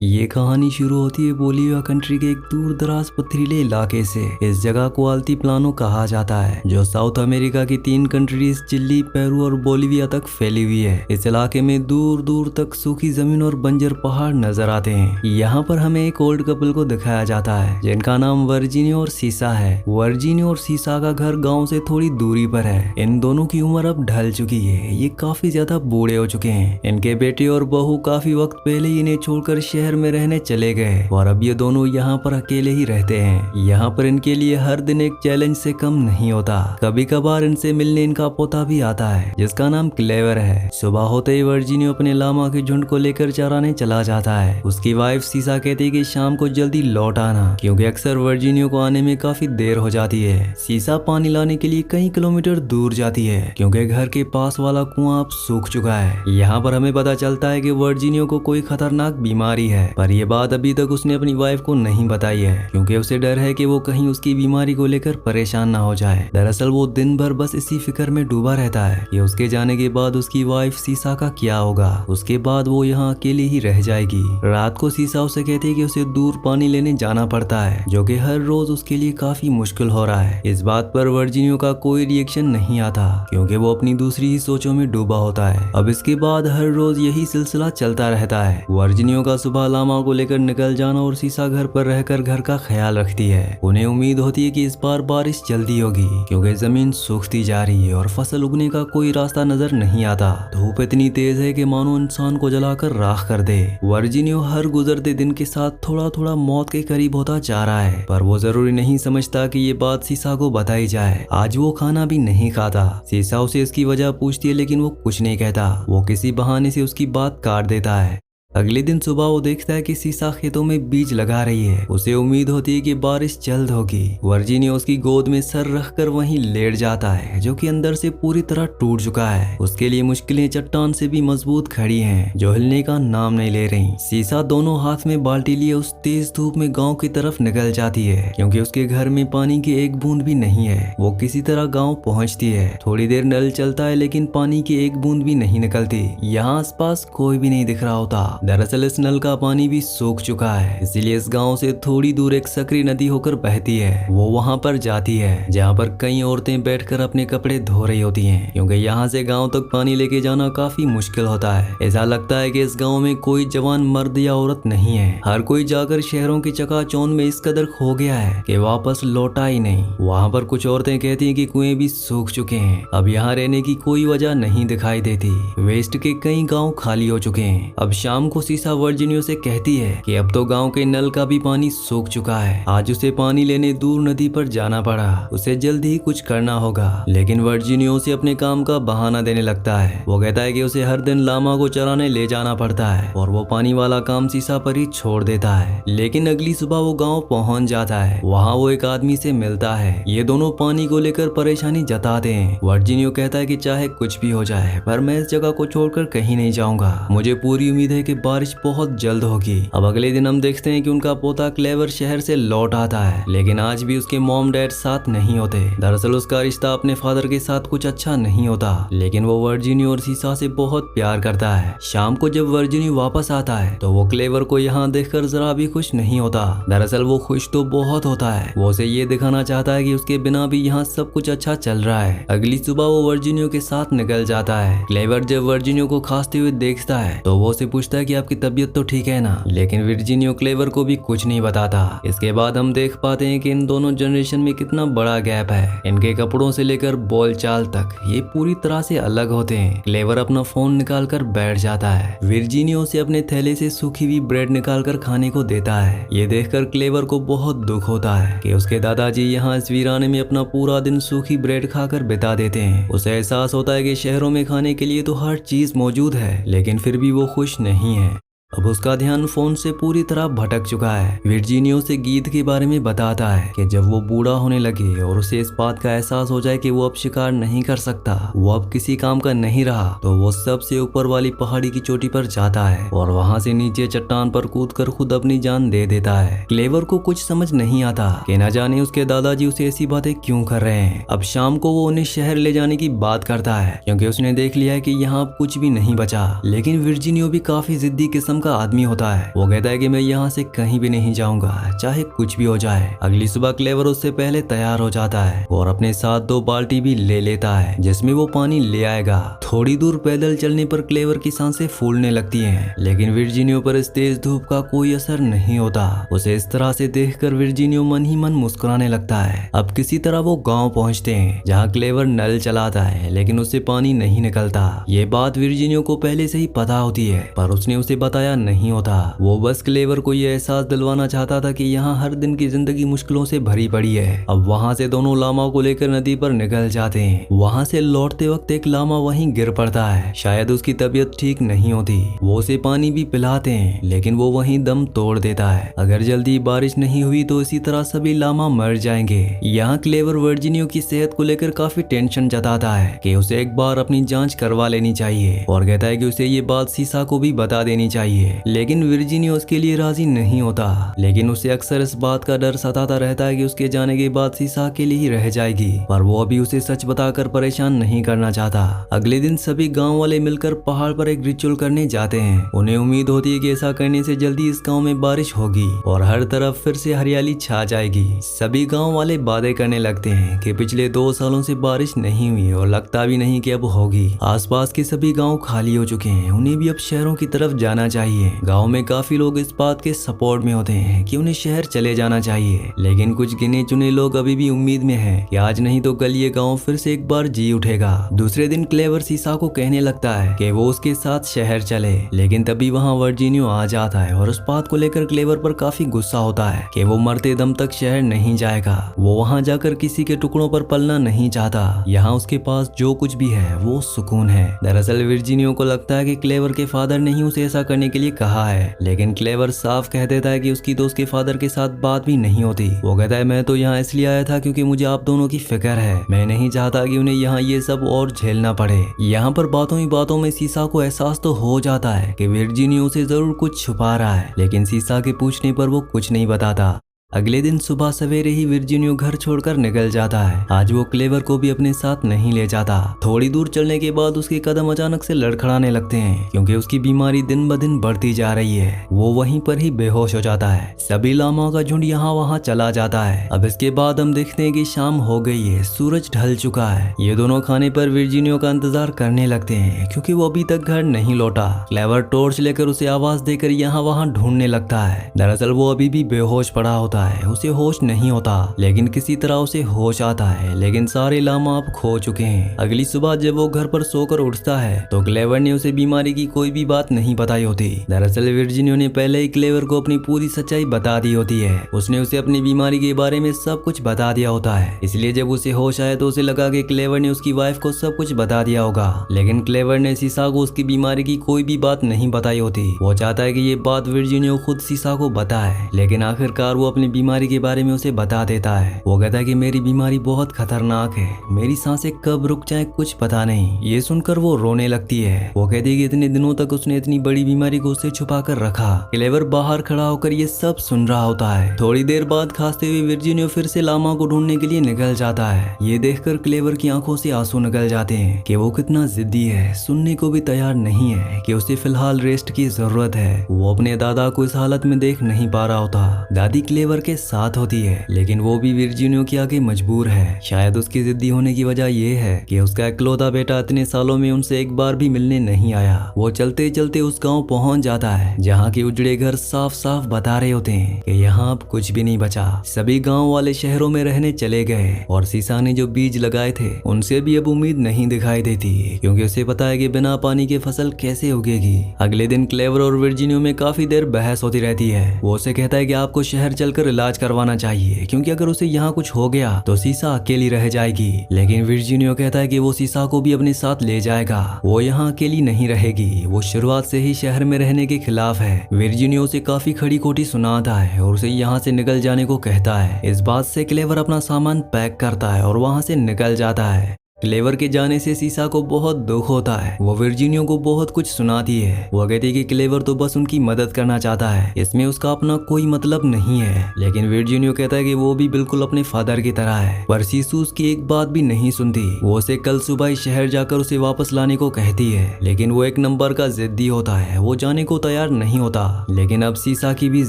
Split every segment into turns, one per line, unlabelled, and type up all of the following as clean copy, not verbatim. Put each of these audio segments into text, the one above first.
ये कहानी शुरू होती है बोलिविया कंट्री के एक दूर दराज पथरीले इलाके से। इस जगह को अल्तीप्लानो कहा जाता है, जो साउथ अमेरिका की 3 कंट्रीज चिली, पेरू और बोलिविया तक फैली हुई है। इस इलाके में दूर दूर तक सूखी जमीन और बंजर पहाड़ नजर आते हैं। यहाँ पर हमें एक ओल्ड कपल को दिखाया जाता है, जिनका नाम वर्जीनिया और सीसा है। वर्जीनिया और सीसा का घर गाँव से थोड़ी दूरी पर है। इन दोनों की उम्र अब ढल चुकी है, ये काफी ज्यादा बूढ़े हो चुके हैं। इनके बेटे और बहू काफी वक्त पहले ही इन्हें छोड़कर शहर में रहने चले गए और अब ये दोनों यहाँ पर अकेले ही रहते हैं। यहाँ पर इनके लिए हर दिन एक चैलेंज से कम नहीं होता। कभी कभार इनसे मिलने इनका पोता भी आता है, जिसका नाम क्लेवर है। सुबह होते ही वर्जीनिया अपने लामा के झुंड को लेकर चराने चला जाता है। उसकी वाइफ सीसा कहती है कि शाम को जल्दी लौट आना, क्योंकि अक्सर वर्जीनिया को आने में काफी देर हो जाती है। सीसा पानी लाने के लिए कई किलोमीटर दूर जाती है, क्योंकि घर के पास वाला कुआं अब सूख चुका है। यहाँ पर हमें पता चलता है कि वर्जीनिया को कोई खतरनाक बीमारी है, पर यह बात अभी तक उसने अपनी वाइफ को नहीं बताई है, क्योंकि उसे डर है कि वो कहीं उसकी बीमारी को लेकर परेशान ना हो जाए। दरअसल वो दिन भर बस इसी फिक्र में डूबा रहता है कि उसके जाने के बाद उसकी वाइफ सीसा का क्या होगा। उसके बाद वो यहाँ अकेली ही रह जाएगी। रात को सीसा उसे कहती है कि उसे दूर पानी लेने जाना पड़ता है, जो कि हर रोज उसके लिए काफी मुश्किल हो रहा है। इस बात पर वर्जीनिया का कोई रिएक्शन नहीं आता, क्योंकि वो अपनी दूसरी ही सोचों में डूबा होता है। अब इसके बाद हर रोज यही सिलसिला चलता रहता है। वर्जीनिया का सुबह लामा को लेकर निकल जाना और सीसा घर पर रहकर घर का ख्याल रखती है। उन्हें उम्मीद होती है कि इस बार बारिश जल्दी होगी, क्योंकि जमीन सूखती जा रही है और फसल उगने का कोई रास्ता नजर नहीं आता। धूप इतनी तेज है कि मानो इंसान को जलाकर राख कर दे। वर्जीनिया हर गुजरते दिन के साथ थोड़ा थोड़ा मौत के करीब होता जा रहा है, पर वो जरूरी नहीं समझता कि ये बात सीसा को बताई जाए। आज वो खाना भी नहीं खाता। सीसा उसे इसकी वजह पूछती है, लेकिन वो कुछ नहीं कहता। वो किसी बहाने से उसकी बात काट देता है। अगले दिन सुबह वो देखता है कि सीसा खेतों में बीज लगा रही है। उसे उम्मीद होती है कि बारिश जल्द होगी। वर्जीनिया उसकी गोद में सर रखकर वहीं लेट जाता है, जो कि अंदर से पूरी तरह टूट चुका है। उसके लिए मुश्किलें चट्टान से भी मजबूत खड़ी हैं, जो हिलने का नाम नहीं ले रही। सीसा दोनों हाथ में बाल्टी लिए उस तेज धूप में गाँव की तरफ निकल जाती है, क्योंकि उसके घर में पानी की एक बूंद भी नहीं है। वो किसी तरह गाँव पहुँचती है। थोड़ी देर नल चलता है, लेकिन पानी की एक बूंद भी नहीं निकलती। यहाँ आसपास कोई भी नहीं दिख रहा होता। दरअसल इस नल का पानी भी सूख चुका है, इसीलिए इस गांव से थोड़ी दूर एक सकरी नदी होकर बहती है। वो वहां पर जाती है, जहां पर कई औरतें बैठकर अपने कपड़े धो रही होती हैं, क्योंकि यहाँ से गांव तक पानी लेके जाना काफी मुश्किल होता है। ऐसा लगता है कि इस गांव में कोई जवान मर्द या औरत नहीं है। हर कोई जाकर शहरों की चकाचौंध में इस कदर खो गया है कि वापस लौटा ही नहीं। वहाँ पर कुछ औरतें कहती हैं कि कुएं भी सूख चुके हैं, अब यहाँ रहने की कोई वजह नहीं दिखाई देती। वेस्ट के कई गाँव खाली हो चुके हैं। अब शाम को सीसा वर्जीनिया से कहती है कि अब तो गांव के नल का भी पानी सूख चुका है। आज उसे पानी लेने दूर नदी पर जाना पड़ा। उसे जल्दी ही कुछ करना होगा, लेकिन वर्जीनिया उसे अपने काम का बहाना देने लगता है। वो कहता है कि उसे हर दिन लामा को चराने ले जाना पड़ता है, और वो पानी वाला काम सीसा पर ही छोड़ देता है। लेकिन अगली सुबह वो गाँव पहुँच जाता है। वहाँ वो एक आदमी से मिलता है। ये दोनों पानी को लेकर परेशानी जताते हैं। वर्जीनिया कहता है कि चाहे कुछ भी हो जाए, पर मैं इस जगह को छोड़कर कहीं नहीं जाऊंगा। मुझे पूरी उम्मीद है कि बारिश बहुत जल्द होगी। अब अगले दिन हम देखते हैं कि उनका पोता क्लेवर शहर से लौट आता है, लेकिन आज भी उसके मॉम डैड साथ नहीं होते। दरअसल उसका रिश्ता अपने फादर के साथ कुछ अच्छा नहीं होता, लेकिन वो वर्जीनिया और सीसा से बहुत प्यार करता है। शाम को जब वर्जीनिया वापस आता है, तो वो क्लेवर को यहाँ देखकर जरा भी खुश नहीं होता। दरअसल वो खुश तो बहुत होता है। वो उसे ये दिखाना चाहता है कि उसके बिना भी यहाँ सब कुछ अच्छा चल रहा है। अगली सुबह वो वर्जीनिया के साथ निकल जाता है। क्लेवर जब वर्जीनिया को खांसते हुए देखता है, तो वो उसे पूछता है कि आपकी तबीयत तो ठीक है ना, लेकिन वर्जीनिया क्लेवर को भी कुछ नहीं बताता। इसके बाद हम देख पाते हैं कि इन दोनों जनरेशन में कितना बड़ा गैप है। इनके कपड़ों से लेकर बोलचाल तक ये पूरी तरह से अलग होते हैं। क्लेवर अपना फोन निकाल कर बैठ जाता है। वर्जीनिया उसे अपने थैले से सूखी हुई ब्रेड निकाल कर खाने को देता है। ये देखकर क्लेवर को बहुत दुख होता है कि उसके दादाजी यहाँ इस वीराने में अपना पूरा दिन सूखी ब्रेड खाकर बिता देते हैं। उसे एहसास होता है कि शहरों में खाने के लिए तो हर चीज मौजूद है, लेकिन फिर भी वो खुश नहीं है। अब उसका ध्यान फोन से पूरी तरह भटक चुका है। वर्जीनिया उसे गीत के बारे में बताता है कि जब वो बूढ़ा होने लगे और उसे इस बात का एहसास हो जाए कि वो अब शिकार नहीं कर सकता, वो अब किसी काम का नहीं रहा, तो वो सबसे ऊपर वाली पहाड़ी की चोटी पर जाता है और वहाँ से नीचे चट्टान पर कूदकर खुद अपनी जान दे देता है। क्लेवर को कुछ समझ नहीं आता कि न जाने उसके दादाजी उसे ऐसी बातें क्यों कर रहे हैं। अब शाम को वो उन्हें शहर ले जाने की बात करता है, क्योंकि उसने देख लिया है कि यहाँ अब कुछ भी नहीं बचा। लेकिन वर्जीनिया भी काफी जिद्दी किस्म नाम का आदमी होता है। वो कहता है कि मैं यहाँ से कहीं भी नहीं जाऊंगा, चाहे कुछ भी हो जाए। अगली सुबह क्लेवर उससे पहले तैयार हो जाता है और अपने साथ 2 बाल्टी भी ले लेता है जिसमें वो पानी ले आएगा। थोड़ी दूर पैदल चलने पर क्लेवर की सांसें फूलने लगती हैं, लेकिन वर्जीनियो पर इस तेज धूप का कोई असर नहीं होता। उसे इस तरह से देखकर वर्जीनियो मन ही मन मुस्कुराने लगता है। अब किसी तरह वो गांव पहुंचते हैं जहां क्लेवर नल चलाता है, लेकिन उससे पानी नहीं निकलता। ये बात वर्जीनियो को पहले से ही पता होती है, पर उसने उसे बताया नहीं होता। वो बस क्लेवर को ये एहसास दिलवाना चाहता था कि यहाँ हर दिन की जिंदगी मुश्किलों से भरी पड़ी है। अब वहाँ से दोनों लामा को लेकर नदी पर निकल जाते हैं। वहाँ से लौटते वक्त एक लामा वहीं गिर पड़ता है, शायद उसकी तबीयत ठीक नहीं होती। वो उसे पानी भी पिलाते हैं, लेकिन वो वहीं दम तोड़ देता है। अगर जल्दी बारिश नहीं हुई तो इसी तरह सभी लामा मर जाएंगे। यहाँ क्लेवर वर्जीनियो की सेहत को लेकर काफी टेंशन जताता है कि उसे एक बार अपनी जांच करवा लेनी चाहिए और कहता है कि उसे ये बात सीसा को भी बता देनी चाहिए, लेकिन वर्जीनियो उसके लिए राजी नहीं होता। लेकिन उसे अक्सर इस बात का डर सताता रहता है कि उसके जाने के बाद सीसा अकेली ही रह जाएगी, पर वो अभी उसे सच बताकर परेशान नहीं करना चाहता। अगले दिन सभी गांव वाले मिलकर पहाड़ पर एक रिचुअल करने जाते हैं। उन्हें उम्मीद होती है कि ऐसा करने से जल्दी इस गांव में बारिश होगी और हर तरफ फिर से हरियाली छा जाएगी। सभी गांव वाले वादे करने लगते हैं कि पिछले 2 सालों से बारिश नहीं हुई और लगता भी नहीं कि अब होगी। आसपास के सभी गांव खाली हो चुके हैं, उन्हें भी अब शहरों की तरफ जाना चाहिए। गांव में काफी लोग इस बात के सपोर्ट में होते हैं कि उन्हें शहर चले जाना चाहिए, लेकिन कुछ गिने चुने लोग अभी भी उम्मीद में हैं कि आज नहीं तो कल ये गांव फिर से एक बार जी उठेगा। दूसरे दिन क्लेवर सीसा को कहने लगता है कि वो उसके साथ शहर चले, लेकिन तभी वहाँ वर्जीनियो आ जाता है और उस बात को लेकर क्लेवर पर काफी गुस्सा होता है कि वो मरते दम तक शहर नहीं जाएगा। वो वहाँ जाकर किसी के टुकड़ों पर पलना नहीं चाहता। यहाँ उसके पास जो कुछ भी है वो सुकून है। दरअसल वर्जीनियो को लगता है कि क्लेवर के फादर ने ही उसे ऐसा करने के लिए कहा है, लेकिन क्लेवर साफ कह देता है कि उसकी तो उसके फादर के साथ बात भी नहीं होती। वो कहता है मैं तो यहाँ इसलिए आया था क्योंकि मुझे आप दोनों की फिक्र है। मैं नहीं चाहता कि उन्हें यहाँ ये सब और झेलना पड़े। यहाँ पर बातों ही बातों में सीसा को एहसास तो हो जाता है कि वर्जीनियो से जरूर कुछ छुपा रहा है, लेकिन सीसा के पूछने पर वो कुछ नहीं बताता। अगले दिन सुबह सवेरे ही वर्जीनियो घर छोड़कर निकल जाता है। आज वो क्लेवर को भी अपने साथ नहीं ले जाता। थोड़ी दूर चलने के बाद उसके कदम अचानक से लड़खड़ाने लगते हैं क्योंकि उसकी बीमारी दिन ब दिन बढ़ती जा रही है। वो वहीं पर ही बेहोश हो जाता है। सभी लामाओं का झुंड यहाँ वहाँ चला जाता है। अब इसके बाद हम देखते हैं कि शाम हो गई है, सूरज ढल चुका है। ये दोनों खाने पर वर्जीनियो का इंतजार करने लगते हैं क्योंकि वो अभी तक घर नहीं लौटा। क्लेवर टॉर्च लेकर उसे आवाज देकर यहाँ वहाँ ढूंढने लगता है। दरअसल वो अभी भी बेहोश पड़ा होता है, उसे होश नहीं होता, लेकिन किसी तरह उसे होश आता है। लेकिन सारे लामा अब खो चुके हैं। अगली सुबह जब वो घर पर सोकर उठता है तो क्लेवर ने उसे बीमारी की कोई भी बात नहीं बताई होती। दरअसल वर्जीनियो ने पहले ही क्लेवर को अपनी पूरी सच्चाई बता दी होती है। उसने उसे अपनी बीमारी के बारे में सब कुछ बता दिया होता है, इसलिए जब उसे होश आया तो उसे लगा कि क्लेवर ने उसकी वाइफ को सब कुछ बता दिया होगा। लेकिन क्लेवर ने सीसा को उसकी बीमारी की कोई भी बात नहीं बताई होती। वो चाहता है कि ये बात वर्जीनियो खुद सीसा को बताए, लेकिन आखिरकार वो अपनी बीमारी के बारे में उसे बता देता है। वो कहता है कि मेरी बीमारी बहुत खतरनाक है, मेरी सांसें कब रुक जाए कुछ पता नहीं। ये सुनकर वो रोने लगती है। वो कहती है कि इतने दिनों तक उसने इतनी बड़ी बीमारी को उससे छुपा कर रखा। क्लेवर बाहर खड़ा होकर ये सब सुन रहा होता है। थोड़ी देर बाद खांसते हुए वर्जीनियो फिर से लामा को ढूंढने के लिए निकल जाता है। ये देखकर क्लेवर की आंखों से आंसू निकल जाते हैं कि वो कितना जिद्दी है, सुनने को भी तैयार नहीं है कि उसे फिलहाल रेस्ट की जरूरत है। वो अपने दादा को इस हालत में देख नहीं पा रहा होता। दादी क्लेवर के साथ होती है, लेकिन वो भी वर्जीनियो के आगे मजबूर है। शायद उसकी जिद्दी होने की वजह ये है कि उसका इकलौता बेटा इतने सालों में उनसे एक बार भी मिलने नहीं आया। वो चलते चलते उस गांव पहुंच जाता है जहां के उजड़े घर साफ साफ बता रहे होते हैं कि यहाँ अब कुछ भी नहीं बचा। सभी गांव वाले शहरों में रहने चले गए और सीसा ने जो बीज लगाए थे उनसे भी अब उम्मीद नहीं दिखाई देती, क्योंकि उसे पता है कि बिना पानी के फसल कैसे उगेगी। अगले दिन क्लेवर और वर्जीनियो में काफी देर बहस होती रहती है। वो उसे कहता है कि आपको शहर चलकर इलाज करवाना चाहिए, क्योंकि अगर उसे यहाँ कुछ हो गया तो सीसा अकेली रह जाएगी। लेकिन वर्जीनियो कहता है कि वो सीसा को भी अपने साथ ले जाएगा। वो यहाँ अकेली नहीं रहेगी। वो शुरुआत से ही शहर में रहने के खिलाफ है। वर्जीनियो उसे काफी खड़ी खोटी सुनाता है और उसे यहाँ से निकल जाने को कहता है। इस बात से क्लेवर अपना सामान पैक करता है और वहाँ से निकल जाता है। क्लेवर के जाने से सीसा को बहुत दुख होता है। वो वर्जीनिया को बहुत कुछ सुनाती है। वो कहती है कि क्लेवर तो बस उनकी मदद करना चाहता है, इसमें उसका अपना कोई मतलब नहीं है। लेकिन वर्जीनिया कहता है कि वो भी बिल्कुल अपने फादर की तरह है। पर सीसू उसकी एक बात भी नहीं सुनती। वो उसे कल सुबह ही शहर जाकर उसे वापस लाने को कहती है, लेकिन वो एक नंबर का जिद्दी होता है। वो जाने को तैयार नहीं होता। लेकिन अब सीसा की भी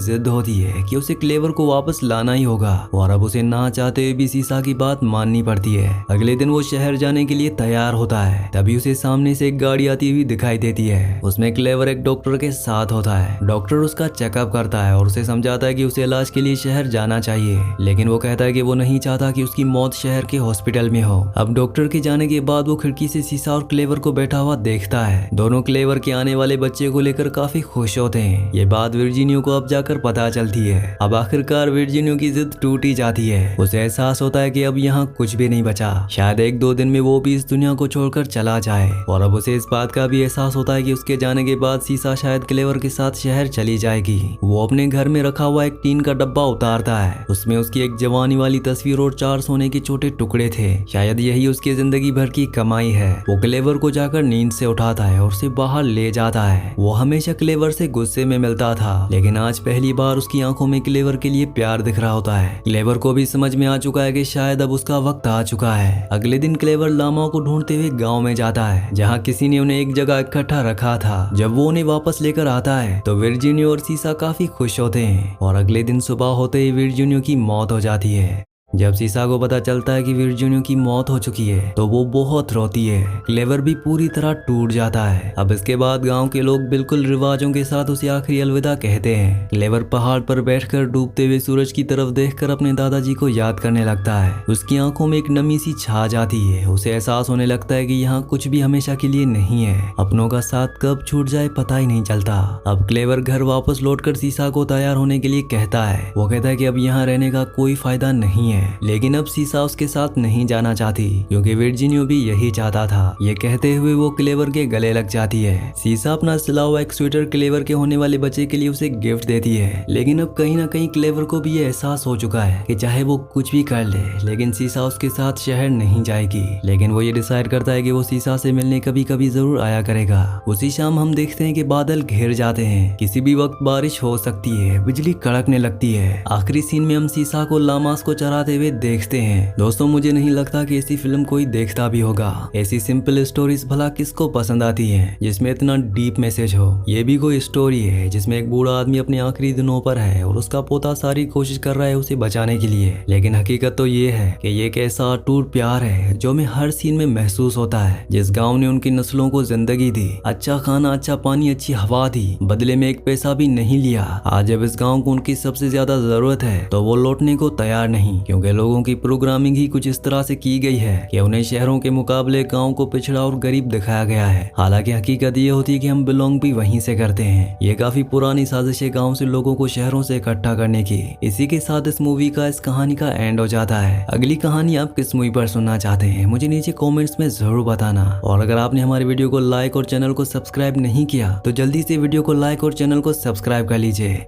जिद होती है कि उसे क्लेवर को वापस लाना ही होगा, और अब उसे ना चाहते हुए भी सीसा की बात माननी पड़ती है। अगले दिन वो शहर जाने के लिए तैयार होता है। तभी उसे सामने से एक गाड़ी आती हुई दिखाई देती है। उसमें क्लेवर एक डॉक्टर के साथ होता है। डॉक्टर उसका चेकअप करता है और उसे समझाता है कि उसे इलाज के लिए शहर जाना चाहिए, लेकिन वो कहता है कि वो नहीं चाहता कि उसकी मौत शहर के हॉस्पिटल में हो। अब डॉक्टर के जाने के बाद वो खिड़की से सीसा और क्लेवर को बैठा हुआ देखता है। दोनों क्लेवर के आने वाले बच्चे को लेकर काफी खुश होते हैं। ये बात वर्जीनिया को अब जाकर पता चलती है। अब आखिरकार वर्जीनिया की जिद टूट ही जाती है। उसे एहसास होता है कि अब यहाँ कुछ भी नहीं बचा। शायद 1-2 दिन में वो भी इस दुनिया को छोड़कर चला जाए। और अब उसे इस बात का भी एहसास होता है कि उसके जाने के बाद सीसा शायद क्लेवर के साथ शहर चली जाएगी। वो अपने घर में रखा हुआ एक टीन का डब्बा उतारता है। उसमें उसकी एक जवानी वाली तस्वीर और 4 सोने के छोटे टुकड़े थे। शायद यही उसकी जिंदगी भर की कमाई है। वो क्लेवर को जाकर नींद से उठाता है और उसे बाहर ले जाता है। वो हमेशा क्लेवर से गुस्से में मिलता था, लेकिन आज पहली बार उसकी आंखों में क्लेवर के लिए प्यार दिख रहा होता है। क्लेवर को भी समझ में आ चुका है कि शायद अब उसका वक्त आ चुका है। अगले दिन क्लेवर लामाओं को ढूंढते हुए गांव में जाता है, जहां किसी ने उन्हें एक जगह इकट्ठा रखा था। जब वो उन्हें वापस लेकर आता है तो वर्जीनिया और सीसा काफी खुश होते हैं। और अगले दिन सुबह होते ही वर्जीनिया की मौत हो जाती है। जब सीसा को पता चलता है कि वर्जीनिया की मौत हो चुकी है तो वो बहुत रोती है। क्लेवर भी पूरी तरह टूट जाता है। अब इसके बाद गांव के लोग बिल्कुल रिवाजों के साथ उसे आखिरी अलविदा कहते हैं। क्लेवर पहाड़ पर बैठकर डूबते हुए सूरज की तरफ देखकर अपने दादाजी को याद करने लगता है। उसकी आंखों में एक नमी सी छा जाती है। उसे एहसास होने लगता है कि यहाँ कुछ भी हमेशा के लिए नहीं है। अपनों का साथ कब छूट जाए पता ही नहीं चलता। अब क्लेवर घर वापस लौटकर सीसा को तैयार होने के लिए कहता है। वो कहता है कि अब यहाँ रहने का कोई फायदा नहीं है। लेकिन अब सीसा उसके साथ नहीं जाना चाहती, क्योंकि वर्जीनिया भी यही चाहता था। ये कहते हुए वो क्लेवर के गले लग जाती है। सीसा अपना सिला हुआ एक स्वेटर क्लेवर के होने वाले बच्चे के लिए उसे गिफ्ट देती है। लेकिन अब कहीं ना कहीं क्लेवर को भी ये एहसास हो चुका है कि चाहे वो कुछ भी कर ले, लेकिन सीसा उसके साथ शहर नहीं जाएगी। लेकिन वो ये डिसाइड करता है कि वो सीसा से मिलने कभी कभी जरूर आया करेगा। उसी शाम हम देखते हैं कि बादल घिर जाते हैं। किसी भी वक्त बारिश हो सकती है, बिजली कड़कने लगती है। आखिरी सीन में हम सीसा को लामास को चराते हुए देखते हैं। दोस्तों, मुझे नहीं लगता कि ऐसी फिल्म कोई देखता भी होगा। ऐसी सिंपल स्टोरीज भला किसको पसंद आती हैं, जिसमें इतना डीप मैसेज हो। ये भी कोई स्टोरी है जिसमें एक बूढ़ा आदमी अपने आखिरी दिनों पर है और उसका पोता सारी कोशिश कर रहा है उसे बचाने के लिए। लेकिन हकीकत तो ये है कि ये एक ऐसा अटूट प्यार है जो हमें हर सीन में महसूस होता है। जिस गाँव ने उनकी नस्लों को जिंदगी दी, अच्छा खाना, अच्छा पानी, अच्छी हवा दी, बदले में एक पैसा भी नहीं लिया। आज जब इस गाँव को उनकी सबसे ज्यादा जरूरत है तो वो लौटने को तैयार नहीं, क्योंकि लोगों की प्रोग्रामिंग ही कुछ इस तरह से की गई है कि उन्हें शहरों के मुकाबले गांव को पिछड़ा और गरीब दिखाया गया है। हालांकि हकीकत ये होती है कि हम बिलोंग भी वहीं से करते हैं। ये काफी पुरानी साजिश है गांव से लोगों को शहरों से इकट्ठा करने की। इसी के साथ इस मूवी का, इस कहानी का एंड हो जाता है। अगली कहानी आप किस मूवी पर सुनना चाहते हैं मुझे नीचे कॉमेंट्स में जरूर बताना। और अगर आपने हमारे वीडियो को लाइक और चैनल को सब्सक्राइब नहीं किया तो जल्दी से वीडियो को लाइक और चैनल को सब्सक्राइब कर लीजिए।